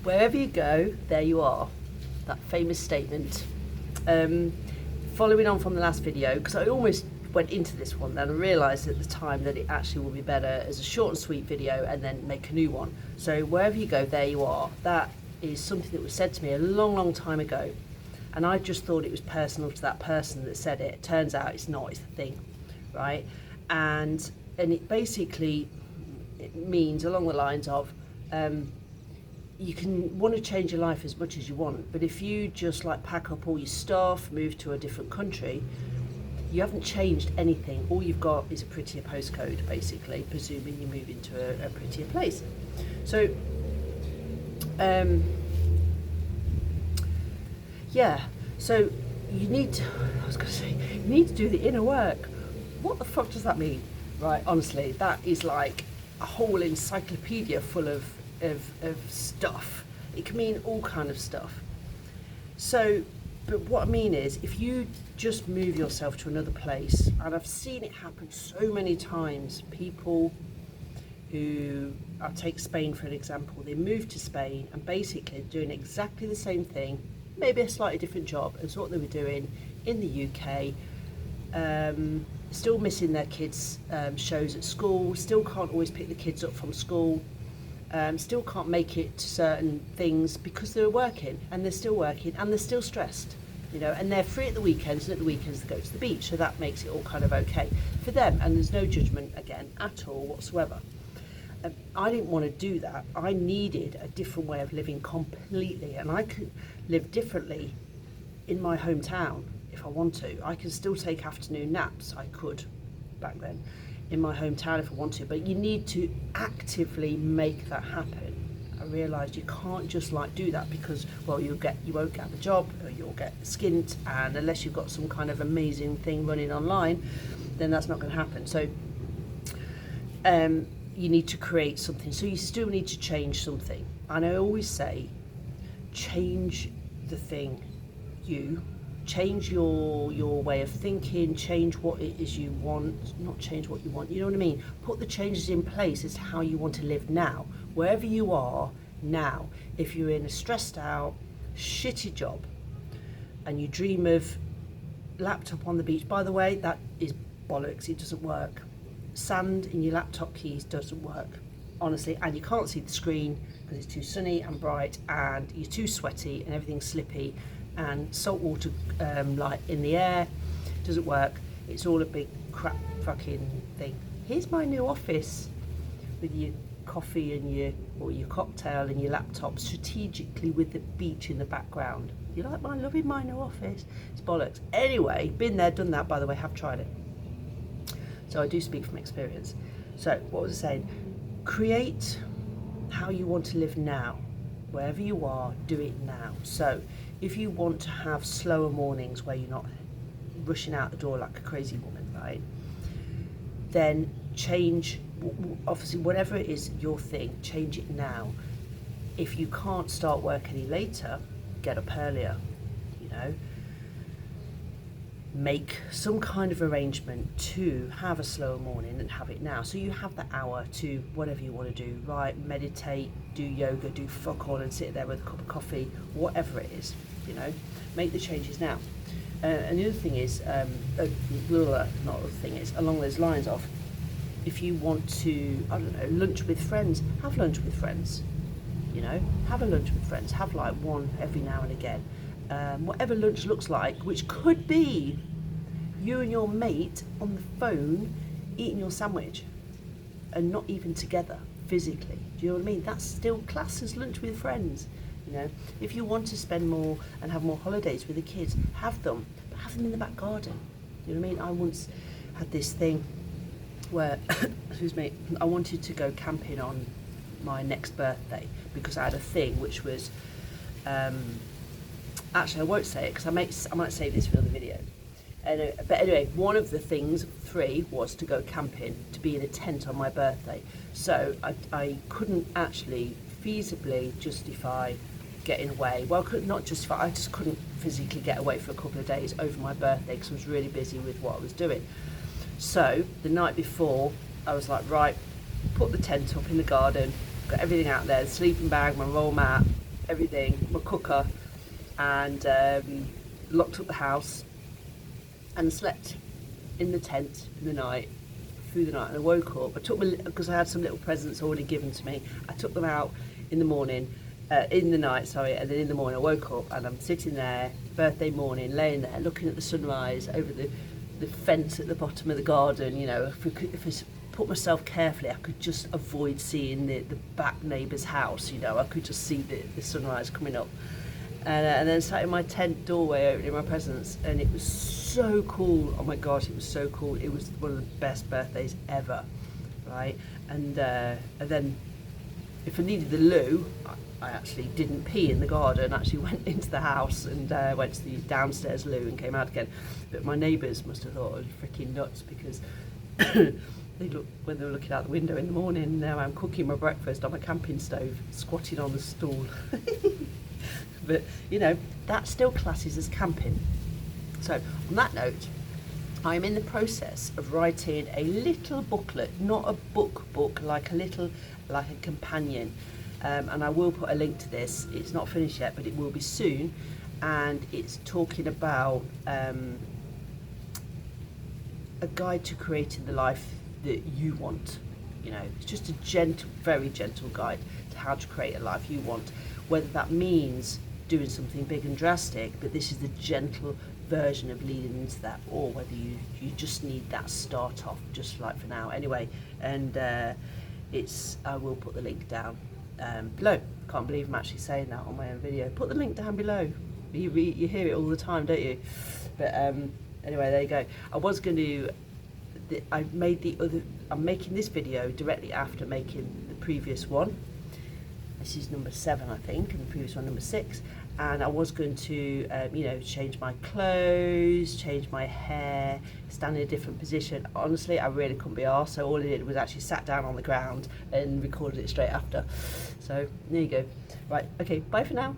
Wherever you go, there you are. That famous statement. Following on from the last video, because I almost went into this one, then I realised at the time that it actually would be better as a short and sweet video and then make a new one. So wherever you go, there you are. That is something that was said to me a long time ago. And I just thought it was personal to that person that said it. Turns out it's not, it's the thing, right? And it basically, it means along the lines of, you can want to change your life as much as you want, but if you just like pack up all your stuff, move to a different country, you haven't changed anything. All you've got is a prettier postcode, basically, presuming you move into a prettier place. So, yeah, so you need to, you need to do the inner work. What the fuck does that mean? Right, honestly, that is like a whole encyclopedia full of stuff. It can mean all kind of stuff. So, but what I mean is, if you just move yourself to another place, and I've seen it happen so many times, people who, I'll take Spain for an example, they move to Spain and basically doing exactly the same thing, maybe a slightly different job as what they were doing in the UK, still missing their kids' shows at school, still can't always pick the kids up from school, still can't make it to certain things because they're working, and they're still working, and they're still stressed, you know, and they're free at the weekends, and at the weekends they go to the beach, so that makes it all kind of okay for them, and there's no judgment again at all whatsoever. I didn't want to do that. I needed a different way of living completely, and I could live differently in my hometown if I want to. I can still take afternoon naps, I could back then, in my hometown if I want to, but you need to actively make that happen. I realised you can't just like do that because, well, you won't get the job, or you'll get skint, and unless you've got some kind of amazing thing running online, then that's not going to happen. So you need to create something, so you still need to change something. And I always say, change the thing, change your way of thinking, change what it is you want, not change what you want, you know what I mean? Put the changes in place as to how you want to live now, wherever you are now. If you're in a stressed out, shitty job, and you dream of laptop on the beach, by the way, that is bollocks, it doesn't work. Sand in your laptop keys doesn't work, honestly, and you can't see the screen because it's too sunny and bright, and you're too sweaty and everything's slippy, and salt water like in the air doesn't work. It's all a big crap fucking thing. Here's my new office with your coffee and your cocktail and your laptop, strategically with the beach in the background. You like my loving my new office? It's bollocks. Anyway, been there, done that, by the way, have tried it. So I do speak from experience. So what was I saying? Create how you want to live now. Wherever you are, do it now. So if you want to have slower mornings where you're not rushing out the door like a crazy woman, right? Then change, obviously whatever it is your thing, change it now. If you can't start work any later, get up earlier, you know. Make some kind of arrangement to have a slower morning and have it now. So you have the hour to whatever you want to do, right? Meditate, do yoga, do fuck all and sit there with a cup of coffee, whatever it is, you know, make the changes now. And the other thing is, along those lines of, if you want to, I don't know, lunch with friends, have lunch with friends, you know, have a lunch with friends, have like one every now and again. Whatever lunch looks like, which could be you and your mate on the phone eating your sandwich and not even together physically. Do you know what I mean? That's still classed as lunch with friends. You know, if you want to spend more and have more holidays with the kids, have them, but have them in the back garden. You know what I mean? I once had this thing where, excuse me, I wanted to go camping on my next birthday because I had a thing which was, actually I won't say it because I might save this for another video. But anyway, one of the things, 3, was to go camping, to be in a tent on my birthday. So I couldn't actually feasibly justify getting away. Well, not justify, I just couldn't physically get away for a couple of days over my birthday because I was really busy with what I was doing. So the night before, I was like, right, put the tent up in the garden, got everything out there, the sleeping bag, my roll mat, everything, my cooker, and locked up the house and slept in the tent in the night, through the night. And I woke up, because I had some little presents already given to me, I took them out in the morning, in the night, sorry, and then in the morning I woke up and I'm sitting there, birthday morning, laying there, looking at the sunrise over the fence at the bottom of the garden. You know, if I put myself carefully, I could just avoid seeing the back neighbour's house. You know, I could just see the sunrise coming up. And then sat in my tent doorway opening my presents, and it was so cool. Oh my gosh, it was so cool. It was one of the best birthdays ever, right? And then if I needed the loo, I actually didn't pee in the garden, actually went into the house and went to the downstairs loo and came out again. But my neighbours must have thought I was freaking nuts, because when they were looking out the window in the morning, now I'm cooking my breakfast on my camping stove, squatting on the stool. But, you know, that still classes as camping. So, on that note, I'm in the process of writing a little booklet, not a book, like a companion. And I will put a link to this. It's not finished yet, but it will be soon. And it's talking about a guide to creating the life that you want. You know, it's just a gentle, very gentle guide to how to create a life you want, whether that means doing something big and drastic, but this is the gentle version of leading into that, or whether you just need that start off, just like for now anyway. And I will put the link down below. Can't believe I'm actually saying that on my own video. Put the link down below. You hear it all the time, don't you? But anyway, there you go. I was going to I'm making this video directly after making the previous one. This is number 7, I think, and the previous one number 6. And I was going to, you know, change my clothes, change my hair, stand in a different position. Honestly, I really couldn't be arsed, so all I did was actually sat down on the ground and recorded it straight after. So there you go. Right, okay, bye for now.